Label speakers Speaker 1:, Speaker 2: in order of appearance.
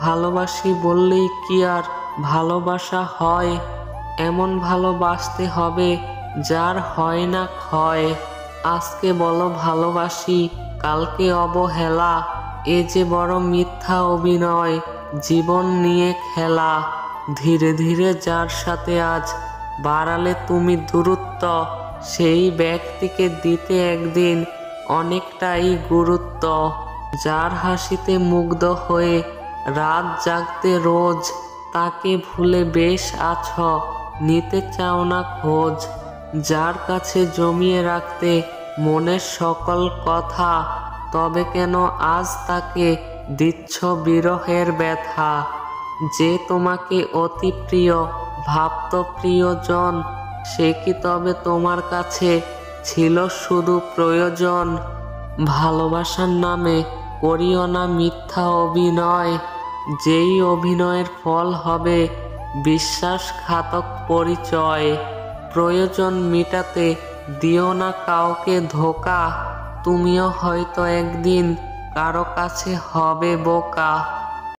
Speaker 1: ভালোবাসি বললেই কি আর ভালোবাসা হয়? এমন ভালোবাসতে হবে যার হয় না ক্ষয়। আজকে বলো ভালোবাসি, কালকে অবহেলা, এ যে বড় মিথ্যা অভিনয়, জীবন নিয়ে খেলা। ধীরে ধীরে যার সাথে আজ বাড়ালে তুমি দূরত্ব, সেই ব্যক্তিকে দিতে একদিন অনেকটাই গুরুত্ব। যার হাসিতে মুগ্ধ হয়ে রাত জাগতে রোজ, তাকে ভুলে বেশ আছো, নিতে চাও না খোঁজ। যার কাছে জমিয়ে রাখতে মনের সকল কথা, তবে কেন আজ তাকে দিচ্ছ বিরহের ব্যথা? যে তোমাকে অতি প্রিয় ভাবত প্রিয়জন, সে কি তবে তোমার কাছে ছিল শুধু প্রয়োজন? ভালোবাসার নামে করিও না মিথ্যা অভিনয়, যেই অভিনয়ের ফল হবে বিশ্বাসঘাতক পরিচয়। প্রয়োজন মিটাতে দিও না কাউকে ধোঁকা, তুমিও হয়তো একদিন কারো কাছে হবে বোকা।